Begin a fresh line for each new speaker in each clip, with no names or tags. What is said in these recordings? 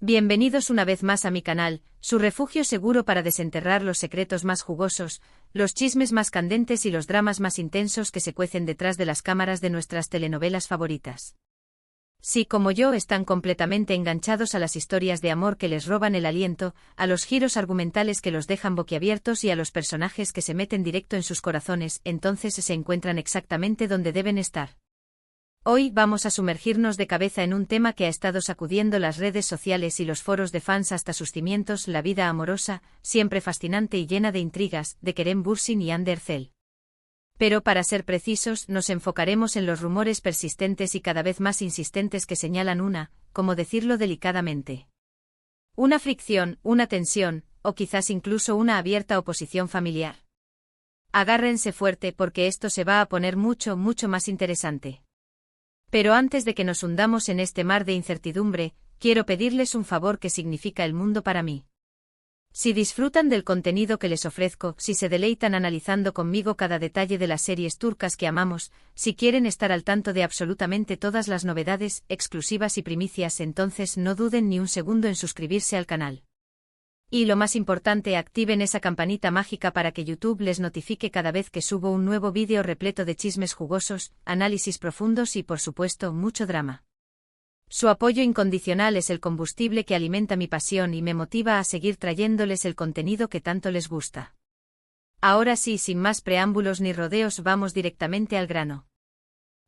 Bienvenidos una vez más a mi canal, su refugio seguro para desenterrar los secretos más jugosos, los chismes más candentes y los dramas más intensos que se cuecen detrás de las cámaras de nuestras telenovelas favoritas. Si, como yo, están completamente enganchados a las historias de amor que les roban el aliento, a los giros argumentales que los dejan boquiabiertos y a los personajes que se meten directo en sus corazones, entonces se encuentran exactamente donde deben estar. Hoy vamos a sumergirnos de cabeza en un tema que ha estado sacudiendo las redes sociales y los foros de fans hasta sus cimientos: la vida amorosa, siempre fascinante y llena de intrigas, de Kerem Bürsin y Hande Erçel. Pero para ser precisos, nos enfocaremos en los rumores persistentes y cada vez más insistentes que señalan como decirlo delicadamente, una fricción, una tensión, o quizás incluso una abierta oposición familiar. Agárrense fuerte porque esto se va a poner mucho más interesante. Pero antes de que nos hundamos en este mar de incertidumbre, quiero pedirles un favor que significa el mundo para mí. Si disfrutan del contenido que les ofrezco, si se deleitan analizando conmigo cada detalle de las series turcas que amamos, si quieren estar al tanto de absolutamente todas las novedades, exclusivas y primicias, entonces no duden ni un segundo en suscribirse al canal. Y lo más importante, activen esa campanita mágica para que YouTube les notifique cada vez que subo un nuevo vídeo repleto de chismes jugosos, análisis profundos y, por supuesto, mucho drama. Su apoyo incondicional es el combustible que alimenta mi pasión y me motiva a seguir trayéndoles el contenido que tanto les gusta. Ahora sí, sin más preámbulos ni rodeos, vamos directamente al grano.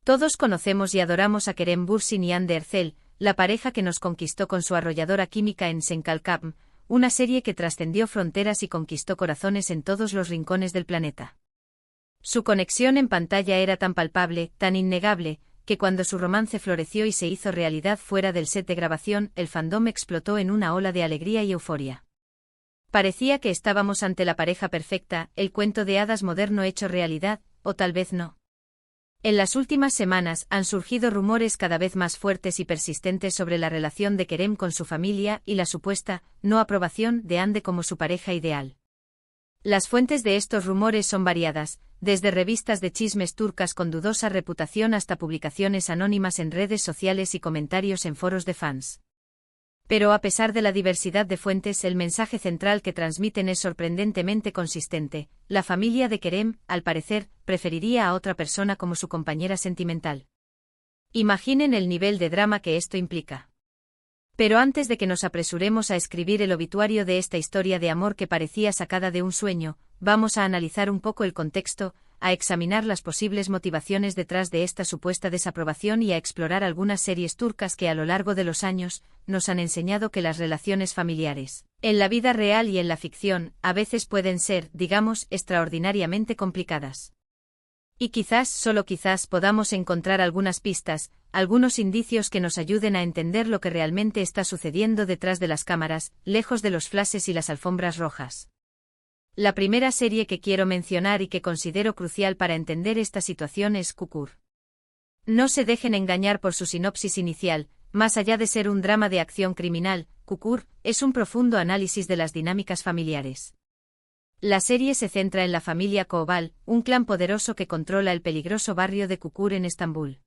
Todos conocemos y adoramos a Kerem Bürsin y Hande Erçel, la pareja que nos conquistó con su arrolladora química en Sen Kalkam, una serie que trascendió fronteras y conquistó corazones en todos los rincones del planeta. Su conexión en pantalla era tan palpable, tan innegable, que cuando su romance floreció y se hizo realidad fuera del set de grabación, el fandom explotó en una ola de alegría y euforia. Parecía que estábamos ante la pareja perfecta, el cuento de hadas moderno hecho realidad, o tal vez no. En las últimas semanas han surgido rumores cada vez más fuertes y persistentes sobre la relación de Kerem con su familia y la supuesta no aprobación de Hande como su pareja ideal. Las fuentes de estos rumores son variadas, desde revistas de chismes turcas con dudosa reputación hasta publicaciones anónimas en redes sociales y comentarios en foros de fans. Pero a pesar de la diversidad de fuentes, el mensaje central que transmiten es sorprendentemente consistente: la familia de Kerem, al parecer, preferiría a otra persona como su compañera sentimental. Imaginen el nivel de drama que esto implica. Pero antes de que nos apresuremos a escribir el obituario de esta historia de amor que parecía sacada de un sueño, vamos a analizar un poco el contexto, a examinar las posibles motivaciones detrás de esta supuesta desaprobación y a explorar algunas series turcas que a lo largo de los años nos han enseñado que las relaciones familiares, en la vida real y en la ficción, a veces pueden ser, digamos, extraordinariamente complicadas. Y quizás, solo quizás, podamos encontrar algunas pistas, algunos indicios que nos ayuden a entender lo que realmente está sucediendo detrás de las cámaras, lejos de los flashes y las alfombras rojas. La primera serie que quiero mencionar y que considero crucial para entender esta situación es Çukur. No se dejen engañar por su sinopsis inicial: más allá de ser un drama de acción criminal, Çukur es un profundo análisis de las dinámicas familiares. La serie se centra en la familia Koval, un clan poderoso que controla el peligroso barrio de Çukur en Estambul.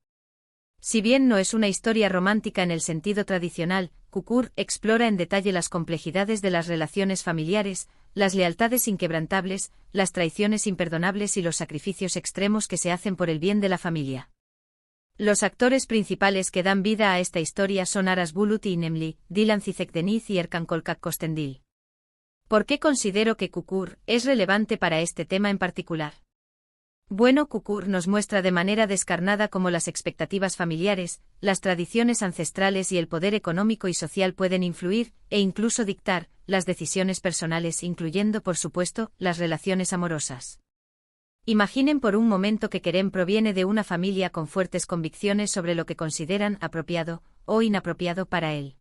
Si bien no es una historia romántica en el sentido tradicional, Çukur explora en detalle las complejidades de las relaciones familiares, las lealtades inquebrantables, las traiciones imperdonables y los sacrificios extremos que se hacen por el bien de la familia. Los actores principales que dan vida a esta historia son Aras Bulut y Nemli, Dilan Cizekdeniz y Erkan Kolkak Kostendil. ¿Por qué considero que Çukur es relevante para este tema en particular? Bueno, Çukur nos muestra de manera descarnada cómo las expectativas familiares, las tradiciones ancestrales y el poder económico y social pueden influir, e incluso dictar, las decisiones personales, incluyendo, por supuesto, las relaciones amorosas. Imaginen por un momento que Kerem proviene de una familia con fuertes convicciones sobre lo que consideran apropiado o inapropiado para él.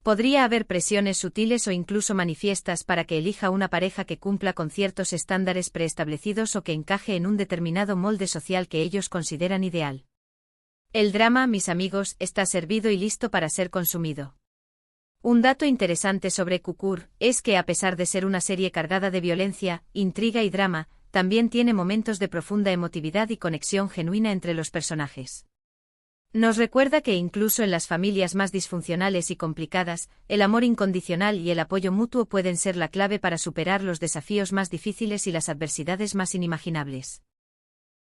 Podría haber presiones sutiles o incluso manifiestas para que elija una pareja que cumpla con ciertos estándares preestablecidos o que encaje en un determinado molde social que ellos consideran ideal. El drama, mis amigos, está servido y listo para ser consumido. Un dato interesante sobre Çukur es que, a pesar de ser una serie cargada de violencia, intriga y drama, también tiene momentos de profunda emotividad y conexión genuina entre los personajes. Nos recuerda que incluso en las familias más disfuncionales y complicadas, el amor incondicional y el apoyo mutuo pueden ser la clave para superar los desafíos más difíciles y las adversidades más inimaginables.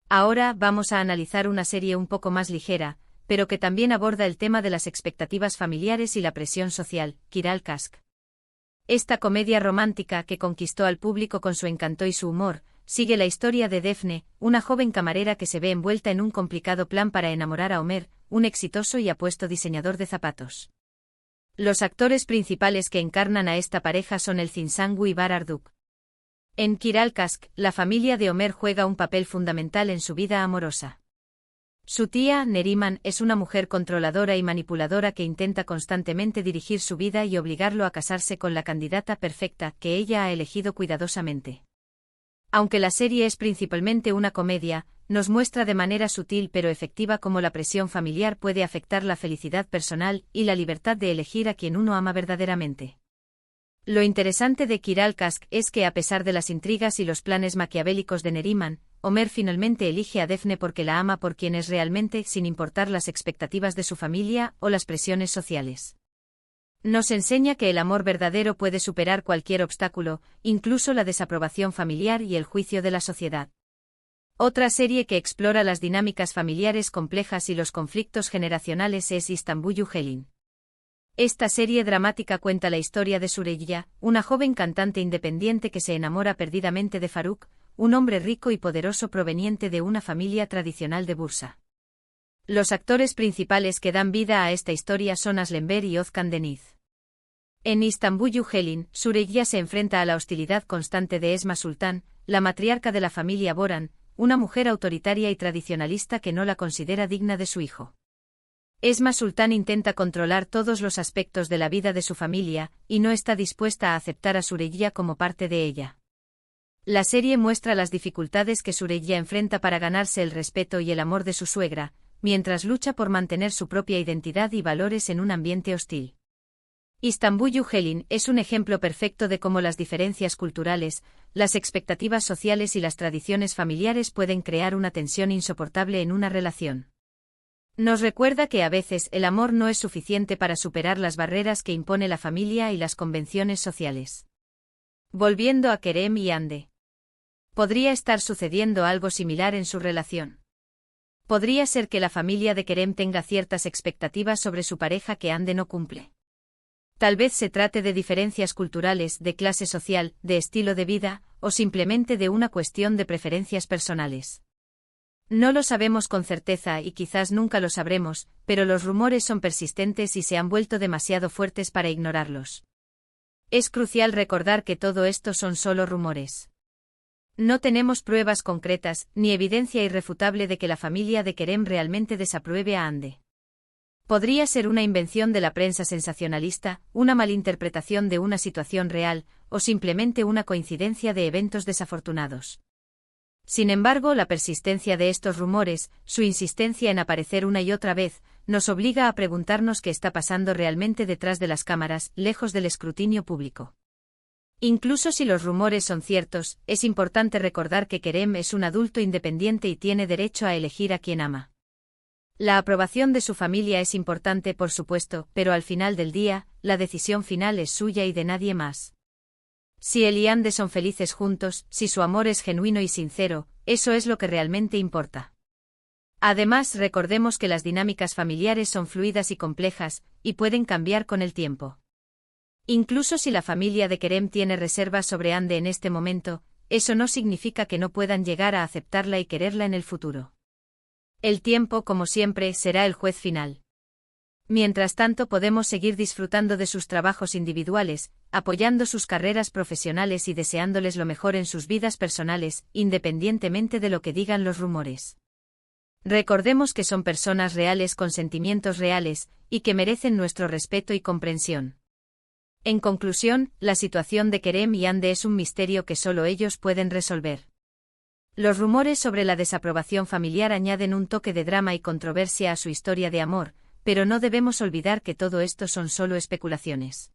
Ahora vamos a analizar una serie un poco más ligera, pero que también aborda el tema de las expectativas familiares y la presión social, Kiral Kask. Esta comedia romántica que conquistó al público con su encanto y su humor, sigue la historia de Defne, una joven camarera que se ve envuelta en un complicado plan para enamorar a Omer, un exitoso y apuesto diseñador de zapatos. Los actores principales que encarnan a esta pareja son Elçin Sangu y Bahar Arduk. En Kiral Kask, la familia de Omer juega un papel fundamental en su vida amorosa. Su tía, Neriman, es una mujer controladora y manipuladora que intenta constantemente dirigir su vida y obligarlo a casarse con la candidata perfecta que ella ha elegido cuidadosamente. Aunque la serie es principalmente una comedia, nos muestra de manera sutil pero efectiva cómo la presión familiar puede afectar la felicidad personal y la libertad de elegir a quien uno ama verdaderamente. Lo interesante de Kiral Kask es que a pesar de las intrigas y los planes maquiavélicos de Neriman, Omer finalmente elige a Defne porque la ama por quien es realmente, sin importar las expectativas de su familia o las presiones sociales. Nos enseña que el amor verdadero puede superar cualquier obstáculo, incluso la desaprobación familiar y el juicio de la sociedad. Otra serie que explora las dinámicas familiares complejas y los conflictos generacionales es Istanbul Helin. Esta serie dramática cuenta la historia de Süreyya, una joven cantante independiente que se enamora perdidamente de Faruk, un hombre rico y poderoso proveniente de una familia tradicional de Bursa. Los actores principales que dan vida a esta historia son Aslenber y Özkan Deniz. En Istanbul Helin, Süreyya se enfrenta a la hostilidad constante de Esma Sultan, la matriarca de la familia Boran, una mujer autoritaria y tradicionalista que no la considera digna de su hijo. Esma Sultan intenta controlar todos los aspectos de la vida de su familia, y no está dispuesta a aceptar a Süreyya como parte de ella. La serie muestra las dificultades que Süreyya enfrenta para ganarse el respeto y el amor de su suegra, mientras lucha por mantener su propia identidad y valores en un ambiente hostil. Istanbul Helin es un ejemplo perfecto de cómo las diferencias culturales, las expectativas sociales y las tradiciones familiares pueden crear una tensión insoportable en una relación. Nos recuerda que a veces el amor no es suficiente para superar las barreras que impone la familia y las convenciones sociales. Volviendo a Kerem y Hande. ¿Podría estar sucediendo algo similar en su relación? ¿Podría ser que la familia de Kerem tenga ciertas expectativas sobre su pareja que Hande no cumple? Tal vez se trate de diferencias culturales, de clase social, de estilo de vida, o simplemente de una cuestión de preferencias personales. No lo sabemos con certeza y quizás nunca lo sabremos, pero los rumores son persistentes y se han vuelto demasiado fuertes para ignorarlos. Es crucial recordar que todo esto son solo rumores. No tenemos pruebas concretas, ni evidencia irrefutable de que la familia de Kerem realmente desapruebe a Hande. Podría ser una invención de la prensa sensacionalista, una malinterpretación de una situación real, o simplemente una coincidencia de eventos desafortunados. Sin embargo, la persistencia de estos rumores, su insistencia en aparecer una y otra vez, nos obliga a preguntarnos qué está pasando realmente detrás de las cámaras, lejos del escrutinio público. Incluso si los rumores son ciertos, es importante recordar que Kerem es un adulto independiente y tiene derecho a elegir a quien ama. La aprobación de su familia es importante, por supuesto, pero al final del día, la decisión final es suya y de nadie más. Si él y Hande son felices juntos, si su amor es genuino y sincero, eso es lo que realmente importa. Además, recordemos que las dinámicas familiares son fluidas y complejas, y pueden cambiar con el tiempo. Incluso si la familia de Kerem tiene reservas sobre Hande en este momento, eso no significa que no puedan llegar a aceptarla y quererla en el futuro. El tiempo, como siempre, será el juez final. Mientras tanto, podemos seguir disfrutando de sus trabajos individuales, apoyando sus carreras profesionales y deseándoles lo mejor en sus vidas personales, independientemente de lo que digan los rumores. Recordemos que son personas reales con sentimientos reales, y que merecen nuestro respeto y comprensión. En conclusión, la situación de Kerem y Hande es un misterio que solo ellos pueden resolver. Los rumores sobre la desaprobación familiar añaden un toque de drama y controversia a su historia de amor, pero no debemos olvidar que todo esto son solo especulaciones.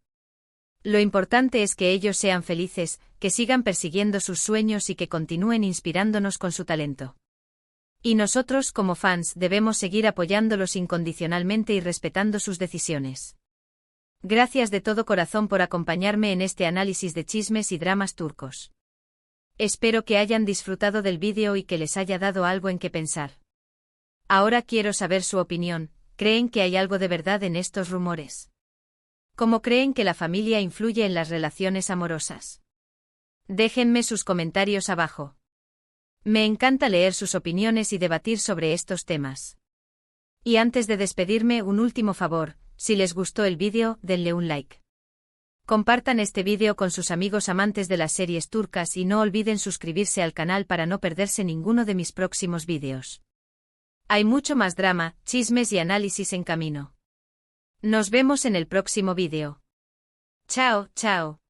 Lo importante es que ellos sean felices, que sigan persiguiendo sus sueños y que continúen inspirándonos con su talento. Y nosotros como fans debemos seguir apoyándolos incondicionalmente y respetando sus decisiones. Gracias de todo corazón por acompañarme en este análisis de chismes y dramas turcos. Espero que hayan disfrutado del vídeo y que les haya dado algo en qué pensar. Ahora quiero saber su opinión. ¿Creen que hay algo de verdad en estos rumores? ¿Cómo creen que la familia influye en las relaciones amorosas? Déjenme sus comentarios abajo. Me encanta leer sus opiniones y debatir sobre estos temas. Y antes de despedirme, un último favor, si les gustó el vídeo, denle un like. Compartan este vídeo con sus amigos amantes de las series turcas y no olviden suscribirse al canal para no perderse ninguno de mis próximos vídeos. Hay mucho más drama, chismes y análisis en camino. Nos vemos en el próximo vídeo. Chao, chao.